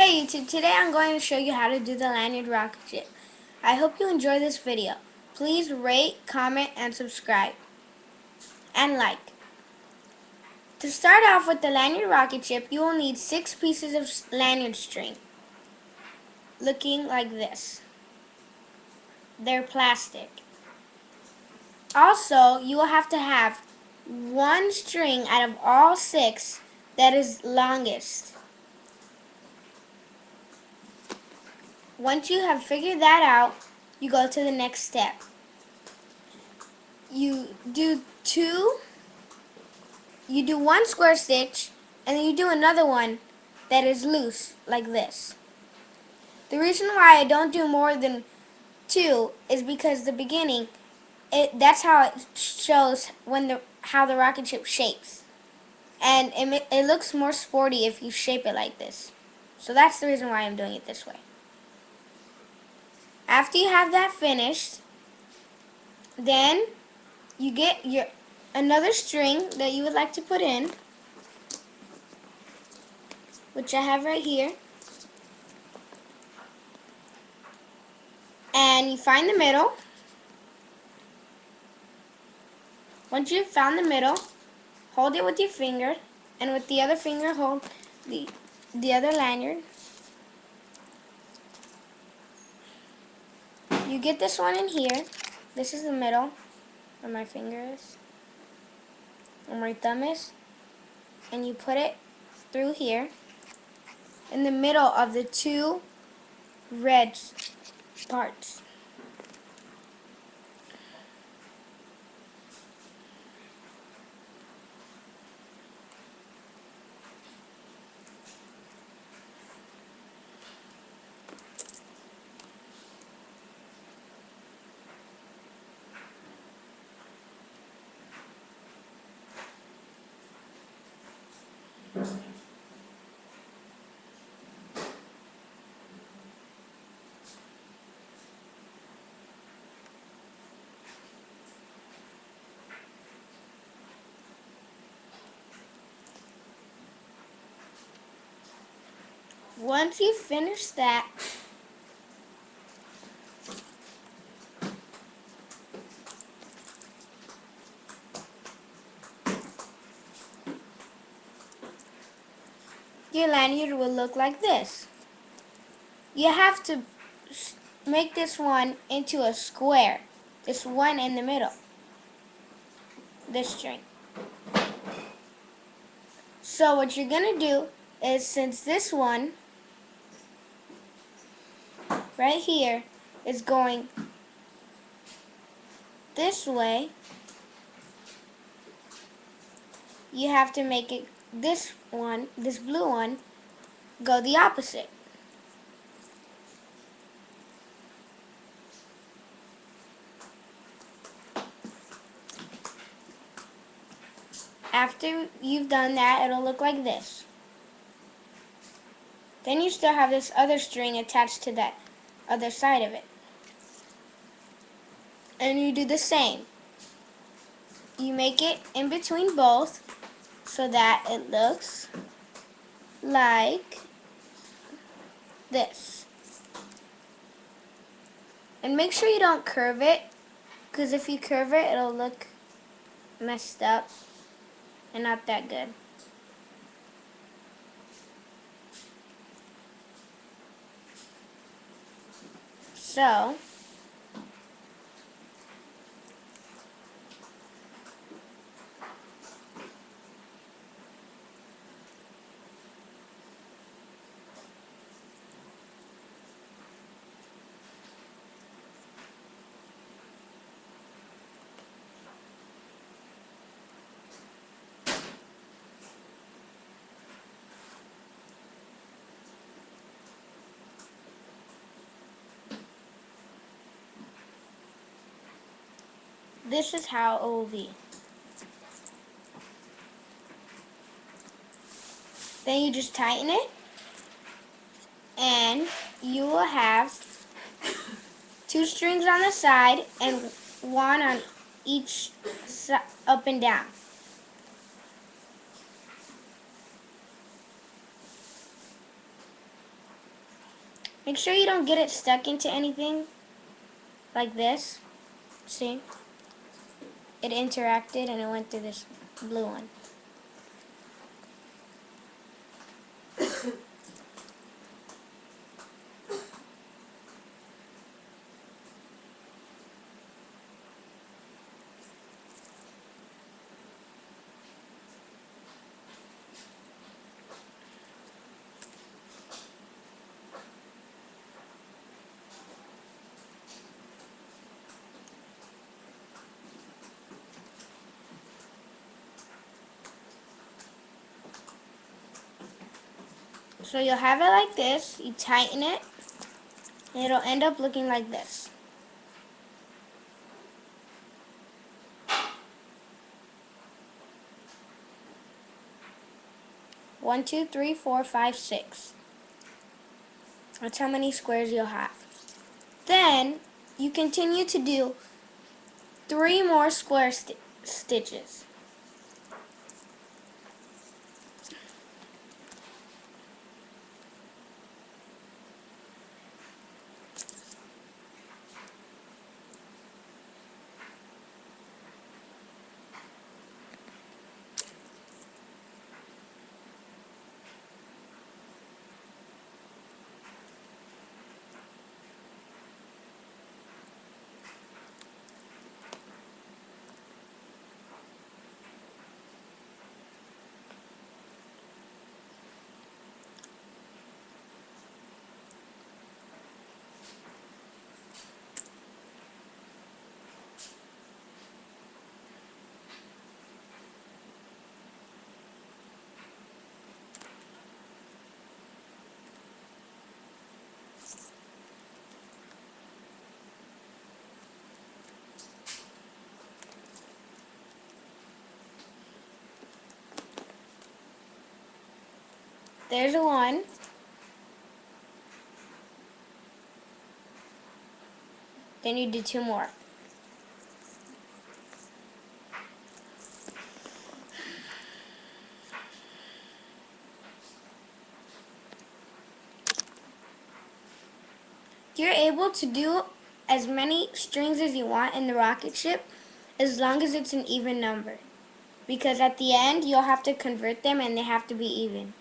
Hey YouTube, today I'm going to show you how to do the lanyard Rocketship. I hope you enjoy this video. Please rate, comment, and subscribe. And like. To start off with the lanyard Rocketship, you will need 6 pieces of lanyard string. Looking like this. They're plastic. Also, you will have to have one string out of all 6 that is longest. Once you have figured that out, you go to the next step. You do one square stitch, and then you do another one that is loose, like this. The reason why I don't do more than 2 is because the beginning, that's how it shows how the rocket ship shapes. And it looks more sporty if you shape it like this. So that's the reason why I'm doing it this way. After you have that finished, then you get another string that you would like to put in, which I have right here. And you find the middle. Once you've found the middle, hold it with your finger, and with the other finger hold the other lanyard. You get this one in here. This is the middle where my finger is, where my thumb is, and you put it through here in the middle of the 2 red parts. Once you finish that, your lanyard will look like this. You have to make this one into a square. This one in the middle. This string. So what you're going to do is, since this one right here is going this way, you have to make it this blue one, go the opposite. After you've done that, it'll look like this. Then you still have this other string attached to that other side of it. And you do the same. You make it in between both so that it looks like this. And make sure you don't curve it, because if you curve it, it'll look messed up and not that good. So, this is how it will be. Then you just tighten it, and you will have 2 strings on the side and 1 on each up and down. Make sure you don't get it stuck into anything like this. See? It interacted and it went through this blue one. So you'll have it like this, you tighten it, and it'll end up looking like this. One, two, three, four, five, six. That's how many squares you'll have. Then you continue to do 3 more square stitches. There's a 1. Then you do 2 more. You're able to do as many strings as you want in the rocket ship as long as it's an even number. Because at the end, you'll have to convert them and they have to be even.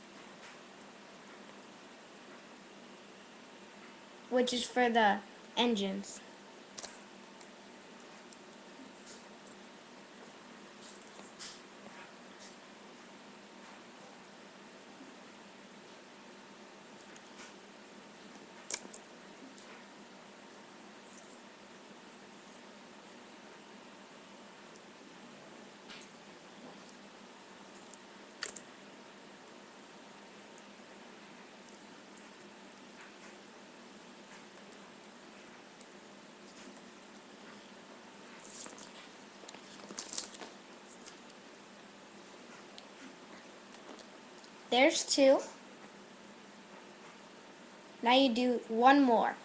Which is for the engines. There's 2. Now you do 1 more.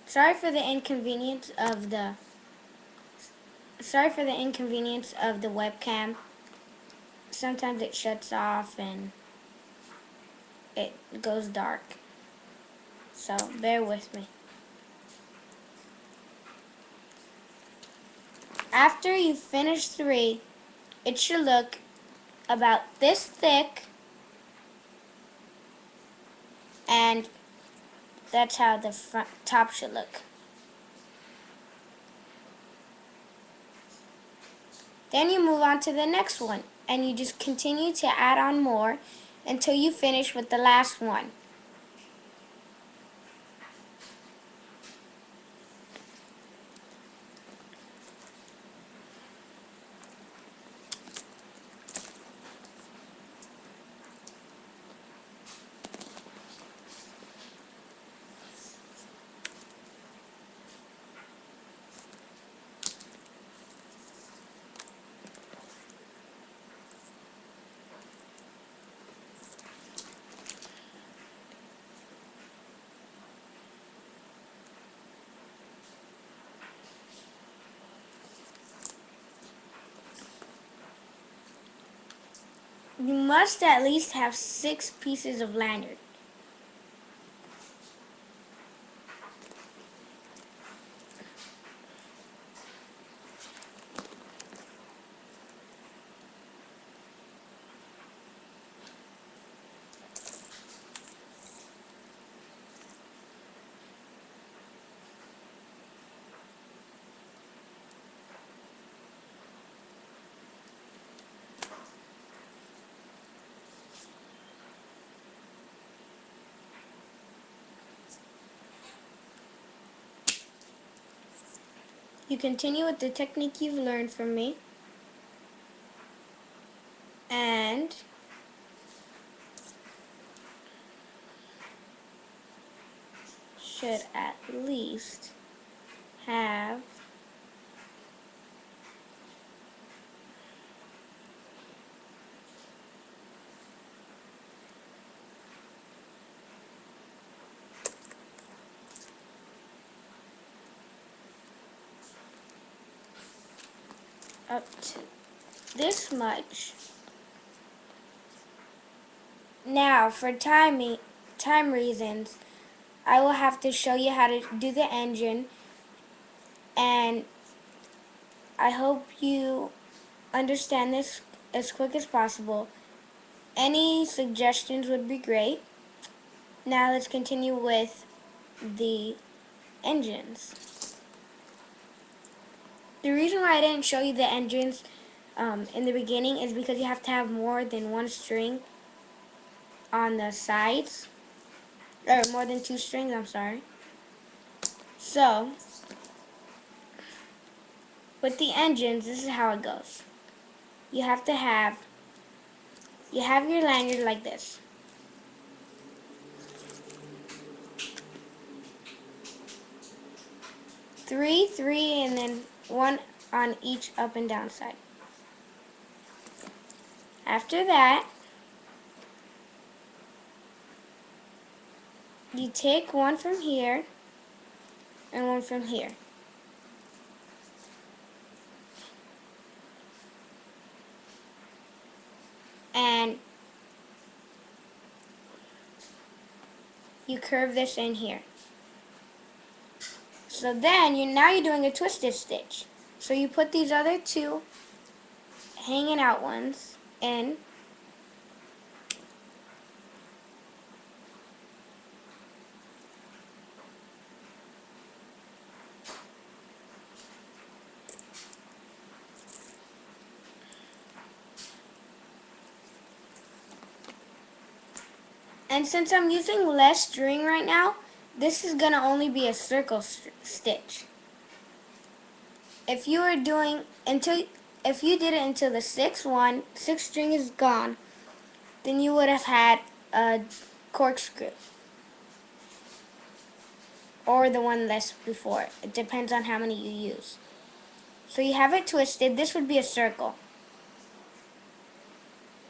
Sorry for the inconvenience of the webcam. Sometimes it shuts off and it goes dark. So bear with me. After you finish 3, it should look about this thick, and that's how the top should look. Then you move on to the next one, and you just continue to add on more until you finish with the last one. you must at least have 6 pieces of lanyard. You continue with the technique you've learned from me, and should at least have up to this much. Now, for time reasons, I will have to show you how to do the engine, and I hope you understand this as quick as possible. Any suggestions would be great. Now let's continue with the engines. The reason why I didn't show you the engines in the beginning is because you have to have more than one string on the sides, or more than 2 strings, I'm sorry. So, with the engines, this is how it goes. You have your lanyard like this. 3, 3, and then 1 on each up and down side. After that, you take 1 from here and 1 from here. And you curve this in here. So then, now you're doing a twisted stitch. So you put these other 2 hanging out ones in. And since I'm using less string right now, this is going to only be a circle stitch. If you were doing if you did it until the 6th string is gone, then you would have had a corkscrew, or the one less before. It depends on how many you use. So you have it twisted. This would be a circle.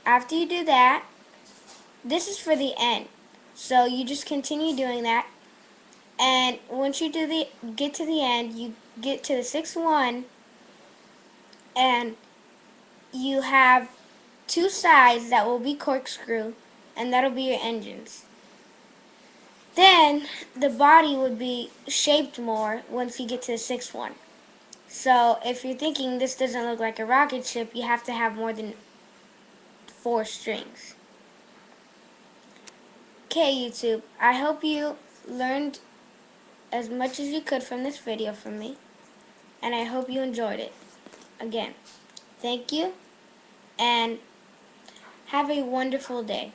After you do that, this is for the end. So you just continue doing that. And once you get to the end, you get to the 6th one, and you have 2 sides that will be corkscrew, and that'll be your engines. Then the body would be shaped more once you get to the 6th one. So if you're thinking this doesn't look like a rocket ship, you have to have more than 4 strings. Okay, YouTube, I hope you learned as much as you could from this video from me, and I hope you enjoyed it. Again, thank you, and have a wonderful day.